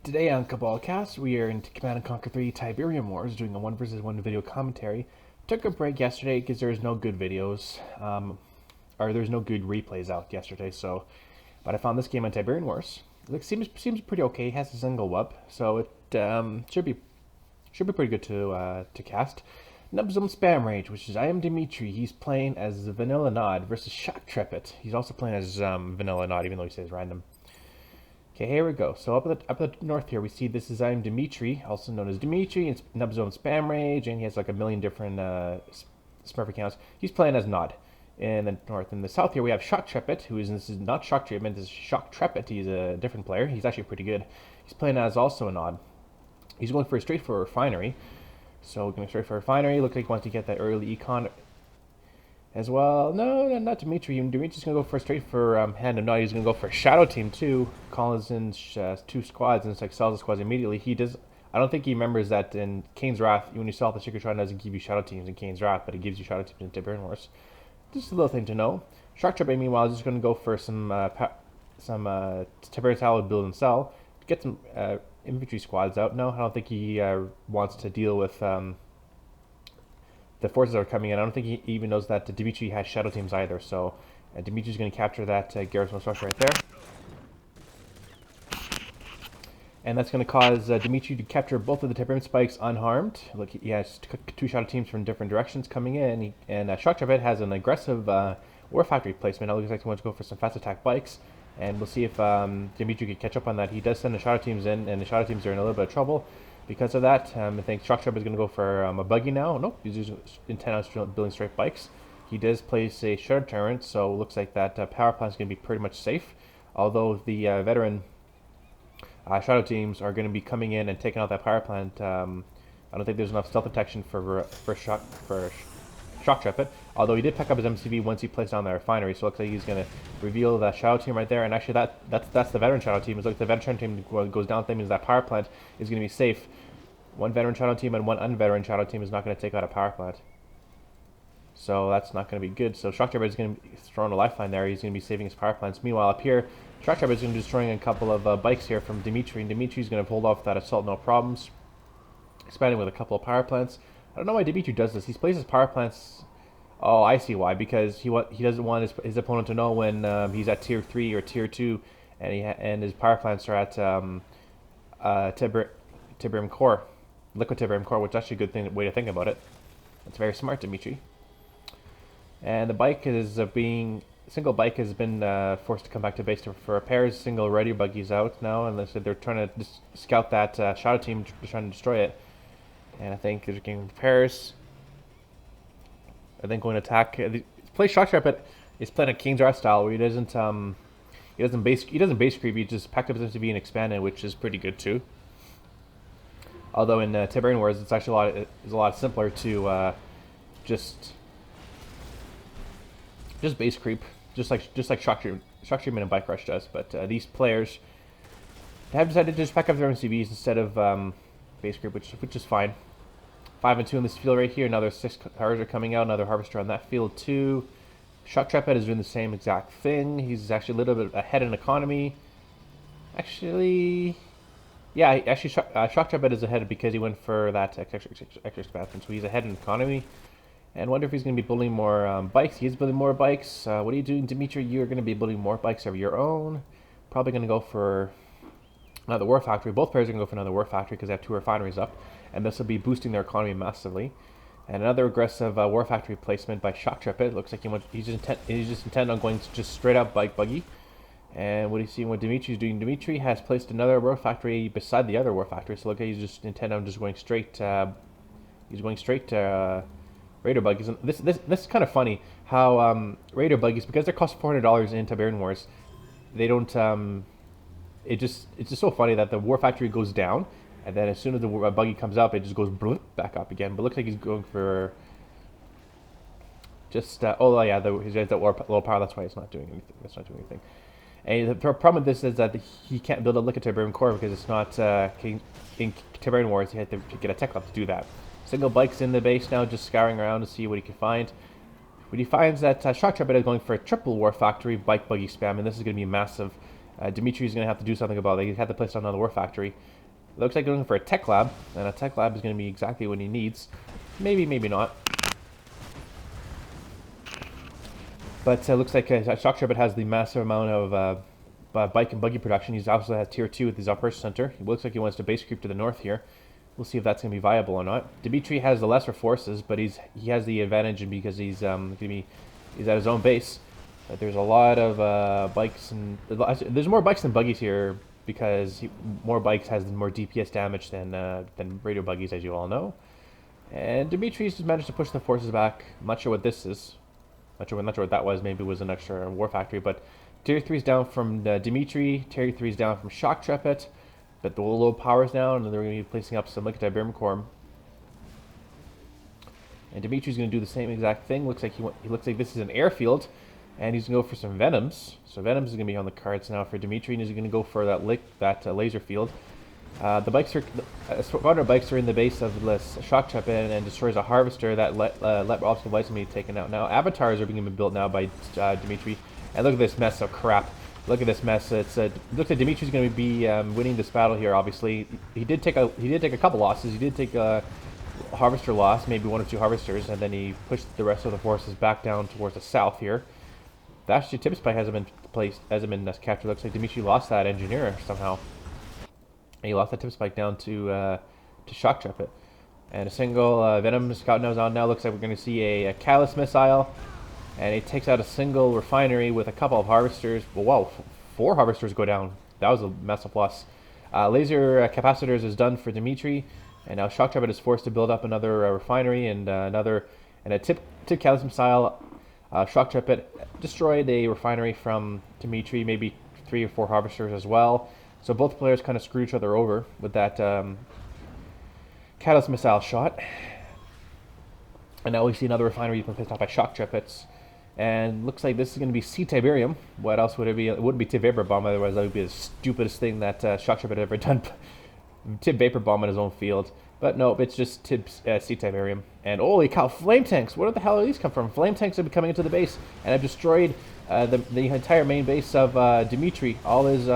Today on Cabal Cast, we are in Command & Conquer 3 Tiberium Wars, doing a 1 versus 1 video commentary. Took a break yesterday because there was no good videos, or there's no good replays out yesterday, but I found this game on Tiberium Wars. It seems pretty okay. It has a single wub, so it should be pretty good to cast. NubzoneSpamrage, which is I am Dimitri. He's playing as Vanilla Nod versus Shoktrepet. He's also playing as Vanilla Nod, even though he says random. Okay, here we go. So up at the north here, we see this is I am Dimitri, also known as Dimitri. It's NubzoneSpamrage, and he has like a million different Smurf accounts. He's playing as Nod in the north. In the south here, we have Shoktrepet, this is not Shoktrepet, this is Shoktrepet. He's a different player. He's actually pretty good. He's playing as also a Nod. He's going for a straight for refinery. So going straight for refinery. Looks like he wants to get that early econ as well. No, not Dimitri. Dimitri's going to go for straight for hand of Nod. He's going to go for a shadow team too. Calls in 2 squads and it's like sells the squads immediately. I don't think he remembers that in Kane's Wrath, when you sell the Secret Shrine, doesn't give you shadow teams in Kane's Wrath, but it gives you shadow teams in Tiberium Wars. Just a little thing to know. Shoktrepet, meanwhile, is just going to go for some Tiberium Salad build and sell. Get some infantry squads out. No, I don't think he wants to deal with the forces that are coming in. I don't think he even knows that Dimitri has shadow teams either. So Dimitri's going to capture that garrison structure right there. And that's going to cause Dimitri to capture both of the Tiberium spikes unharmed. Look, he has 2 shadow teams from different directions coming in. And Shoktrepet has an aggressive war factory placement. It looks like he wants to go for some fast attack bikes. And we'll see if Dimitri can catch up on that. He does send the shadow teams in, and the shadow teams are in a little bit of trouble. Because of that, I think Shoktrepet is going to go for a buggy now. Nope, he's just intent on building straight bikes. He does place a shared turret, so it looks like that power plant is going to be pretty much safe. Although the veteran shadow teams are going to be coming in and taking out that power plant. I don't think there's enough stealth detection for Shoktrepet. Although he did pick up his MCV once he placed down the refinery, so it looks like he's going to reveal the shadow team right there. And actually, that's the veteran shadow team. It's like the veteran team goes down. That means that power plant is going to be safe. 1 veteran shadow team and 1 unveteran shadow team is not going to take out a power plant. So that's not going to be good. So Shoktrepet is going to be throwing a lifeline there. He's going to be saving his power plants. Meanwhile, up here, Shoktrepet is going to be destroying a couple of bikes here from Dimitri. And Dimitri's going to hold off that assault no problems. Expanding with a couple of power plants. I don't know why Dimitri does this. He places power plants. Oh, I see why. Because he doesn't want his opponent to know when he's at tier 3 or tier 2, and his power plants are at Tiberium Core, Liquid Tiberium Core, which is actually a good way to think about it. It's very smart, Dimitri. And the bike single bike has been forced to come back to base for repairs. Single ready buggy's out now, and they're trying to scout that shadow team, trying to destroy it. And I think they're getting repairs. I think going to attack. Play Shoktrepet is playing a Kane's Wrath style where he doesn't base creep. He just packed up his MCV and expanded, which is pretty good too. Although in Tiberium Wars, it's actually a lot simpler to just base creep, just like Shoktrepet and Bike Rush does. But these players have decided to just pack up their MCVs instead of base creep, which is fine. 5 and 2 in this field right here. Another 6 cars are coming out. Another harvester on that field too. Shoktrepet is doing the same exact thing. He's actually a little bit ahead in economy. Actually, yeah. Shoktrepet is ahead because he went for that extra expansion, so he's ahead in economy. And wonder if he's going to be building more bikes. He is building more bikes. What are you doing, Dimitri? You're going to be building more bikes of your own. Probably going to go for another war factory. Both players are going to go for another war factory because they have 2 refineries up. And this will be boosting their economy massively. And another aggressive war factory placement by Shoktrepet. Looks like he's just intent on going just straight up buggy. And what do you see what Dimitri's doing? Dimitri has placed another war factory beside the other war factory. So look, he's just intent on just going straight. He's going straight to Raider buggies. And this is kind of funny how Raider buggies, because they cost $400 in Tiberium Wars, they don't. It's just so funny that the war factory goes down. And then as soon as the buggy comes up, it just goes back up again. But looks like he's going for just oh yeah, he has that low power. That's why it's not doing anything. That's not doing anything. And the problem with this is that he can't build a Liquid Tiberium Core because it's not in Tiberium Wars. He had to get a tech lab to do that. Single bikes in the base now, just scouring around to see what he can find. When he finds that Shoktrepet is going for a triple war factory bike buggy spam, and this is going to be massive. Dimitri's going to have to do something about it. He had to place down another war factory. It looks like going for a tech lab, and a tech lab is going to be exactly what he needs. Maybe, maybe not. But it looks like Shoktrepet has the massive amount of bike and buggy production. He also has tier 2 with his operation center. It looks like he wants to base creep to the north here. We'll see if that's going to be viable or not. Dimitri has the lesser forces, but he has the advantage because he's at his own base. But there's a lot of bikes, and there's more bikes than buggies here because more bikes has more DPS damage than radio buggies, as you all know. And Dimitri's just managed to push the forces back. I'm not sure what this is. Not sure what that was. Maybe it was an extra war factory. But tier 3 is down from Dimitri. Tier 3 is down from Shoktrepet. But the low power's down, and they're going to be placing up some Tiberium core. And Dimitri's going to do the same exact thing. Looks like he looks like this is an airfield, and he's going to go for some Venoms. So Venoms is going to be on the cards now for Dimitri, and he's going to go for that laser field. The bikes are spawner bikes are in the base of this Shoktrepet and destroys a harvester that let obstacle lights be taken out. Now avatars are being built now by Dimitri, and look at this mess of crap. Look at this mess. It's looks like Dimitri's going to be winning this battle here. Obviously, he did take a couple losses. He did take a harvester loss, maybe 1 or 2 harvesters, and then he pushed the rest of the forces back down towards the south here. The actually tip spike hasn't been captured. Looks like Dimitri lost that engineer somehow. And he lost that tip spike down to Shoktrepet. And a single Venom scout nose on now. Looks like we're going to see a Catalyst missile. And he takes out a single refinery with a couple of harvesters. Well, wow, 4 harvesters go down. That was a massive loss. Laser capacitors is done for Dimitri. And now Shoktrepet is forced to build up another refinery and a tip Catalyst missile. Shoktrepet destroyed a refinery from Dimitri, maybe 3 or 4 harvesters as well. So both players kind of screw each other over with that Catalyst missile shot. And now we see another refinery being placed off by Shoktrepet. And looks like this is going to be Tiberium. What else would it be? It wouldn't be Tib Vapor Bomb, otherwise that would be the stupidest thing that Shoktrepet had ever done. Tib Vapor Bomb in his own field. But no, it's just Tiberium. And holy cow, flame tanks! Where the hell do these come from? Flame tanks have been coming into the base and have destroyed the entire main base of Dimitri. All his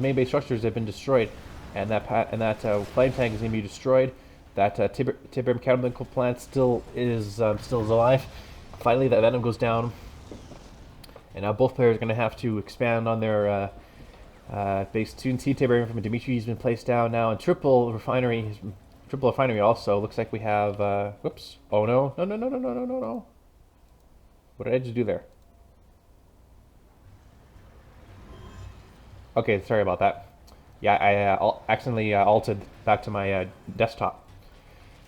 main base structures have been destroyed, and that flame tank is going to be destroyed. That Tiberium chemical plant still is alive. Finally, that Venom goes down, and now both players are going to have to expand on their base. Tiberium from Dimitri has been placed down now, and triple refinery also. Looks like we have. Whoops! Oh no! No! What did I just do there? Okay, sorry about that. Yeah, I accidentally altered back to my desktop.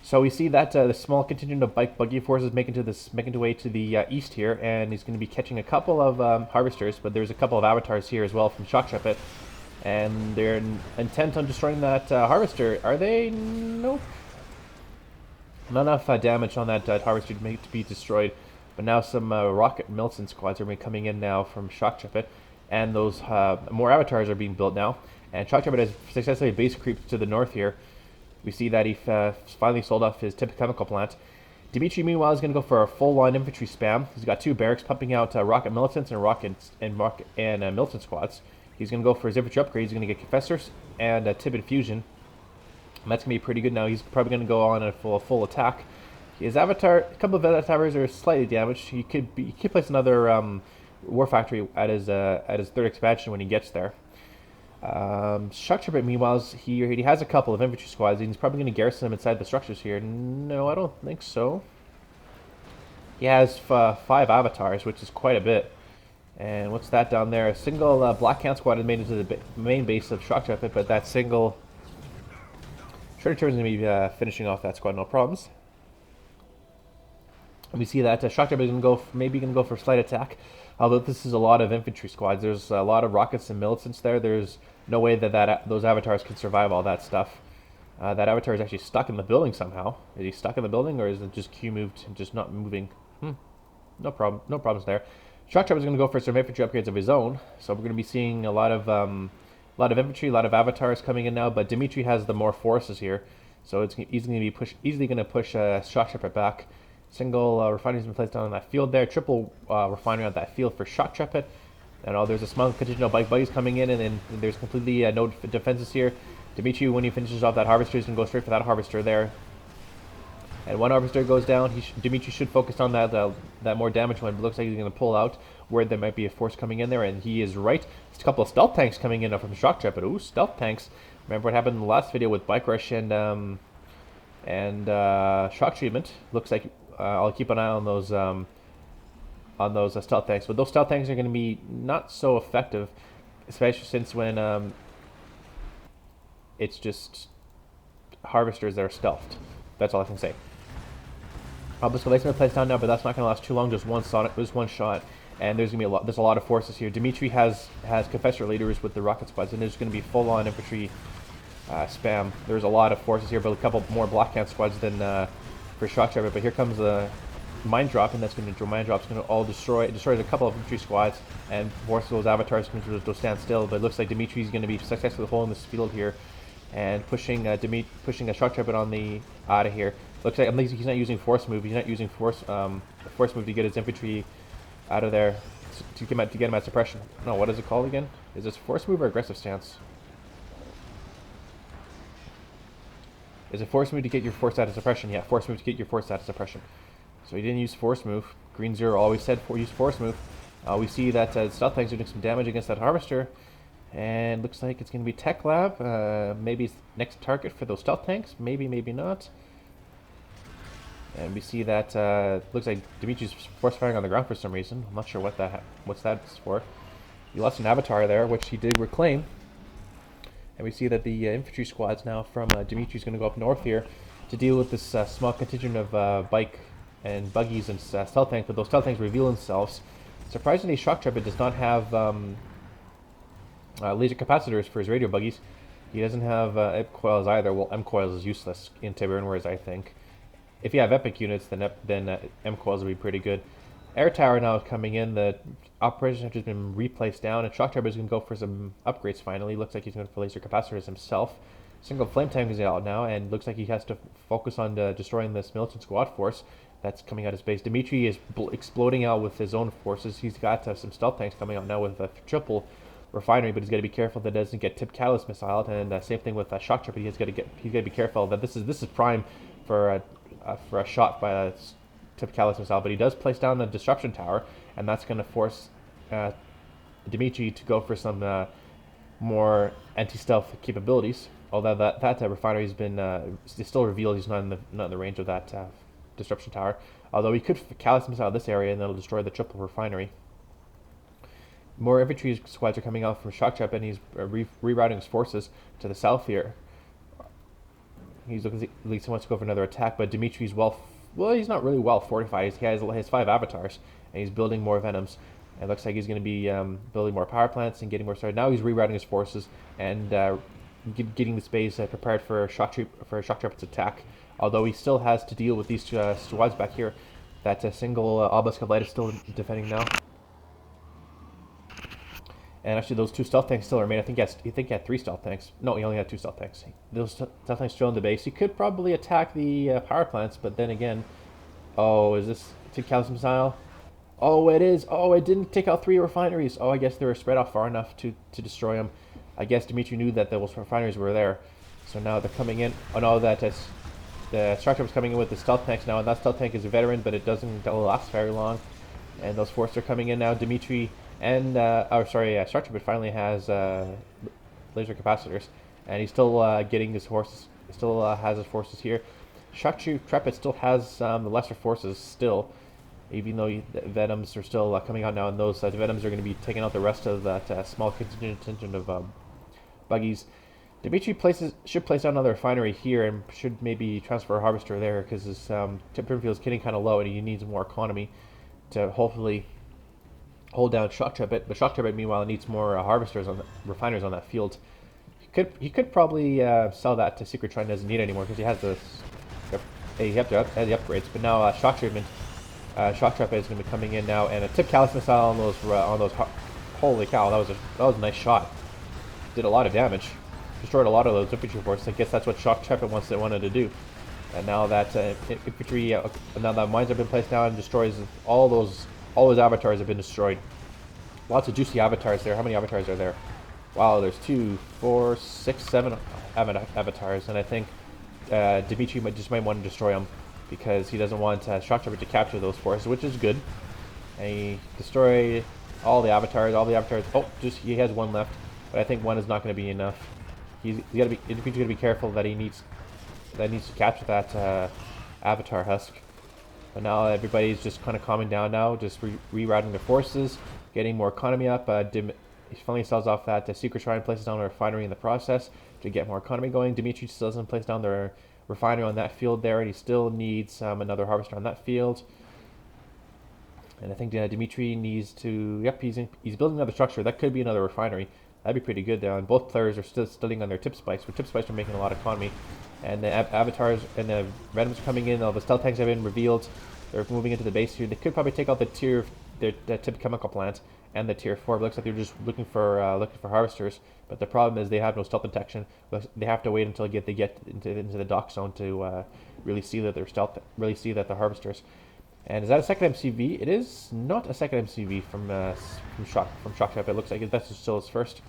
So we see that the small contingent of buggy forces making their way to the east here, and he's going to be catching a couple of harvesters, but there's a couple of avatars here as well from Shoktrepet, and they're intent on destroying that harvester. Are they? Nope. Not enough damage on that harvester to be destroyed, but now some rocket militant squads are coming in now from Shoktrepet, and those more avatars are being built now, and Shoktrepet has successfully base creeped to the north here. We see that he finally sold off his tip chemical plant. Dimitri, meanwhile, is going to go for a full-line infantry spam. He's got 2 barracks pumping out rocket militants and militant squads. He's going to go for his infantry upgrades. He's going to get confessors and tip infusion. And that's going to be pretty good now. He's probably going to go on a full attack. His avatar, a couple of avatars are slightly damaged. He could place another war factory at his 3rd expansion when he gets there. Shoktrepet, meanwhile, he has a couple of infantry squads, and he's probably going to garrison them inside the structures here. No, I don't think so. He has 5 avatars, which is quite a bit. And what's that down there? A single Black Count squad is made into the main base of Shoktrepet, but that single Shredder is going to be finishing off that squad, no problems. And we see that Shoktrepet is going to maybe going to go for slight attack. Although this is a lot of infantry squads, there's a lot of rockets and militants there. There's no way that those avatars can survive all that stuff. That avatar is actually stuck in the building somehow. Is he stuck in the building, or is it just Q moved and just not moving? No problems there. Shoktrepet is going to go for some infantry upgrades of his own, so we're going to be seeing a lot of infantry, a lot of avatars coming in now. But Dimitri has the more forces here, so it's easily going to push Shoktrepet back. Single refinery has been placed down on that field there. Triple refinery on that field for Shoktrepet. And there's a small contingent of bike buggies coming in, and then there's completely no defenses here. Dimitri, when he finishes off that harvester, he's going to go straight for that harvester there. And one harvester goes down. Dimitri should focus on that more damage one, but looks like he's going to pull out where there might be a force coming in there, and he is right. There's a couple of stealth tanks coming in from Shoktrepet. Ooh, stealth tanks. Remember what happened in the last video with Bike Rush and Shock Treatment. Looks like I'll keep an eye on those stealth tanks. But those stealth tanks are going to be not so effective, especially since when it's just harvesters that are stealthed. That's all I can say. Obelisk of Laceman plays down now, but that's not going to last too long. Just one shot, and there's going to be there's a lot of forces here. Dimitri has Confessor leaders with the rocket squads, and there's going to be full-on infantry spam. There's a lot of forces here, but a couple more block camp squads than for Shoktrepet. But here comes the mine drop, and that's going to do mine drops. Going to all destroys a couple of infantry squads, and force those avatars to stand still. But it looks like Dimitri's going to be successfully holding this field here, and pushing a Shoktrepet on the out of here. Looks like he's not using force move. He's not using force move to get his infantry out of there to get him at suppression. No, what is it called again? Is this force move or aggressive stance? Is it force move to get your force out of suppression? Yeah, force move to get your force out of suppression. So he didn't use force move. Green Zero always said use force move. We see that stealth tanks are doing some damage against that harvester. And looks like it's going to be Tech Lab. Maybe it's next target for those stealth tanks. Maybe, maybe not. And we see that looks like Dimitri's force firing on the ground for some reason. I'm not sure what's that's for. He lost an avatar there, which he did reclaim. And we see that the infantry squads now from Dimitri's going to go up north here to deal with this small contingent of bike and buggies and stealth tanks. But those stealth tanks reveal themselves. Surprisingly, Shoktrepet does not have laser capacitors for his radio buggies. He doesn't have EP coils either. Well, M coils is useless in Tiberium, whereas I think if you have epic units, then M coils will be pretty good. Air tower now is coming in. The operations have just been replaced down, and Shoktrepet is going to go for some upgrades finally. Looks like he's going for laser capacitors himself. Single flame tank is out now, and looks like he has to focus on destroying this militant squad force that's coming out of space. Dimitri is exploding out with his own forces. He's got some stealth tanks coming out now with a triple refinery, but he's got to be careful that it doesn't get tipped catalyst missile. And same thing with Shoktrepet. He's got to be careful that this is prime for a shot by a tipped catalyst missile. But he does place down the disruption tower, and that's going to force Dimitri to go for some more anti-stealth capabilities. Although that refinery has been still revealed, he's not in the range of that disruption tower. Although he could catalyst missile this area, and that'll destroy the triple refinery. More infantry squads are coming out from Shoktrepet, and he's rerouting his forces to the south here. He's looking at least he wants to go for another attack, but Dimitri's he's not really well fortified. He has 5 avatars, and he's building more venoms. It looks like he's going to be building more power plants and getting more started. Now he's rerouting his forces and getting the space prepared for Shoktrepet's attack. Although he still has to deal with these squads back here. That single Obelisk of Light is still defending now. And actually, those 2 stealth tanks still remain. I think he had 3 stealth tanks. No, he only had 2 stealth tanks. Those stealth tanks still in the base. He could probably attack the power plants, but then again, oh, is this Tipped catalyst missile? Oh, it is. Oh, it didn't take out 3 refineries. Oh, I guess they were spread out far enough to destroy them. I guess Dimitri knew that those refineries were there. So now they're coming in. Oh no, the Shoktrepet is coming in with the stealth tanks now, and that stealth tank is a veteran, but it doesn't last very long. And those forces are coming in now. Dimitri and Shoktrepet finally has laser capacitors, and he's still getting his forces. Still has his forces here. Shoktrepet still has the lesser forces still, even though the Venoms are still coming out now, and those Venoms are going to be taking out the rest of that small contingent of buggies. Dimitri should place down another refinery here, and should maybe transfer a harvester there, because his Tiberium field is getting kind of low, and he needs more economy to hopefully hold down Shoktrepet. But Shoktrepet, meanwhile, needs more refiners on that field. He could probably sell that to Secret Shrine. Doesn't need it anymore because he has the upgrades. But now Shoktrepet is going to be coming in now, and a tipped catalyst missile on those. Holy cow! That was a nice shot. Did a lot of damage. Destroyed a lot of those infantry forces. I guess that's what Shoktrepet wanted to do. And now that infantry, now that mines have been placed down, and destroys all those avatars have been destroyed. Lots of juicy avatars there. How many avatars are there? Wow, there's 2, 4, 6, 7 avatars, and I think Dimitri might want to destroy them because he doesn't want Shoktrepet to capture those forces, which is good. And he destroyed all the avatars. Oh, he has one left, but I think one is not going to be enough. Dimitri's got to be careful that he needs to capture that avatar husk. But now everybody's just kind of calming down now, just rerouting their forces, getting more economy up. He finally sells off that secret shrine, places down a refinery in the process to get more economy going. Dimitri still doesn't place down their refinery on that field there, and he still needs another harvester on that field. And I think Dimitri needs to... Yep, he's building another structure. That could be another refinery. That'd be pretty good there. And both players are still studying on their tip spikes, but tip spikes are making a lot of economy. And the avatars and the randoms are coming in. All the stealth tanks have been revealed. They're moving into the base here. They could probably take out the tip chemical plant and the tier 4. It looks like they're just looking for harvesters. But the problem is they have no stealth detection. They have to wait until they get into the dock zone to really see that they're they're harvesters. And is that a second MCV? It is not a second MCV from Shoktrepet. It looks like that's still his first.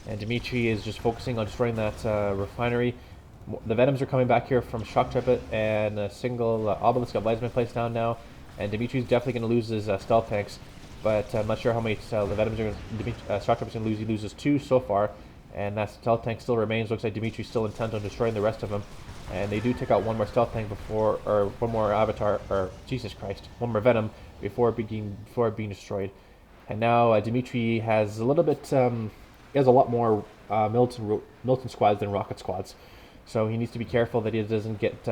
And Dimitri is just focusing on destroying that refinery. The Venoms are coming back here from Shoktrepet, and a single obelisk of light has been placed down now. And Dimitri's definitely going to lose his stealth tanks, but I'm not sure how many the Venoms are Shoktrepet's going to lose. He loses 2 so far, and that stealth tank still remains. Looks like Dimitri's still intent on destroying the rest of them. And they do take out one more stealth tank or one more avatar, or Jesus Christ, one more Venom before being destroyed. And now Dimitri has a little bit, he has a lot more militant squads than rocket squads. So he needs to be careful that he doesn't get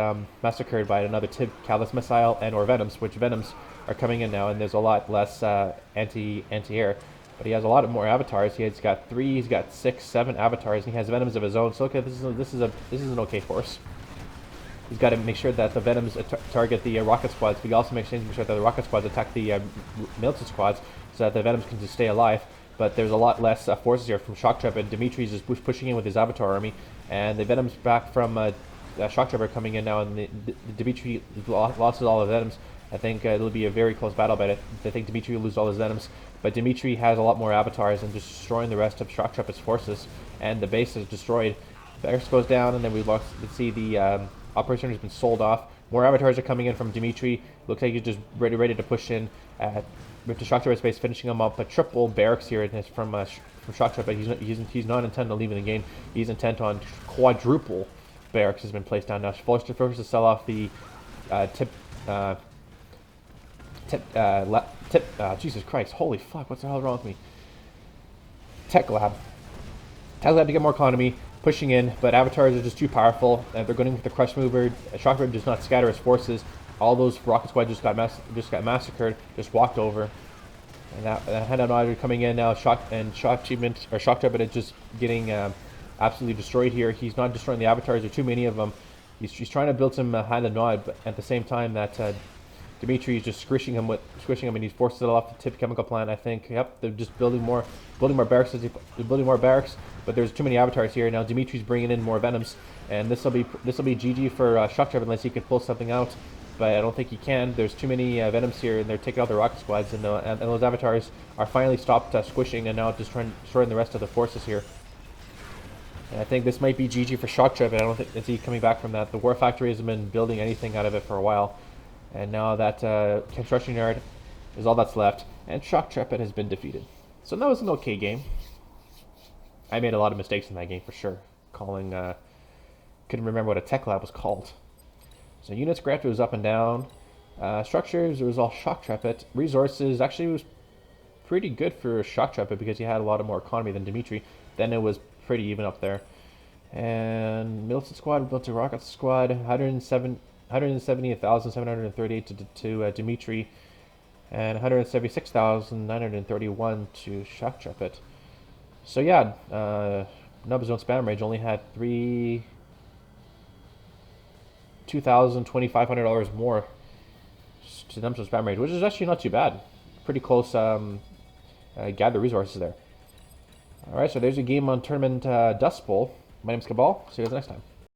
massacred by another Tib Callus missile and or Venoms, which Venoms are coming in now, and there's a lot less anti-air. But he has a lot of more avatars. He's got 3, he's got 6, 7 avatars, and he has Venoms of his own. So okay, this is an okay force. He's got to make sure that the Venoms target the rocket squads, but he also makes sure that the rocket squads attack the militant squads so that the Venoms can just stay alive. But there's a lot less forces here from Shoktrepet. Dimitri's just pushing in with his avatar army, and the Venoms back from Shoktrepet are coming in now, and the Dimitri lost all the Venoms. I think it'll be a very close battle, but I think Dimitri will lose all his Venoms. But Dimitri has a lot more avatars and just destroying the rest of Shoktrepet's forces, and the base is destroyed. Barracks goes down, and then let's see the operation has been sold off. More avatars are coming in from Dimitri. Looks like he's just ready to push in with the Shoktrepet's base, finishing him up. A triple barracks here from Shoktrepet. He's not intent on leaving the game. He's intent on quadruple barracks has been placed down now. Forced to sell off the Jesus Christ, holy fuck, what's the hell wrong with me? Tech Lab to get more economy, pushing in, but avatars are just too powerful. They're going with the Crush Mover. Shoktrepet does not scatter his forces. All those rocket squads just got massacred, just walked over. And that handout order coming in now. Shoktrepet is just getting absolutely destroyed here. He's not destroying the avatars. There are too many of them. He's trying to build some hand and nod, but at the same time that Dimitri is just squishing him, and he's forced it off the tip chemical plant. I think. Yep, they're just building more barracks. They're building more barracks, but there's too many avatars here now. Dimitri's bringing in more Venoms, and this will be GG for Shoktrepet unless he could pull something out. But I don't think he can. There's too many Venoms here, and they're taking out the rocket squads, and those avatars are finally stopped squishing, and now just destroying the rest of the forces here. And I think this might be GG for Shoktrepet. I don't think it's coming back from that. The War Factory hasn't been building anything out of it for a while, and now that construction yard is all that's left, and Shoktrepet has been defeated. So that was an okay game. I made a lot of mistakes in that game for sure. Couldn't remember what a tech lab was called. So units granted was up and down. Structures, it was all Shoktrepet. Resources, actually it was pretty good for Shoktrepet because he had a lot of more economy than Dimitri. Then it was pretty even up there. And militant squad, built a rocket squad, 170,738 to Dimitri, and 176,931 to Shoktrepet. So yeah, NubzoneSpamrage only had $2,500 more to NubzoneSpamrage, which is actually not too bad. Pretty close gather resources there. Alright, so there's a game on Tournament Dustbowl. My name's Cabal. See you guys next time.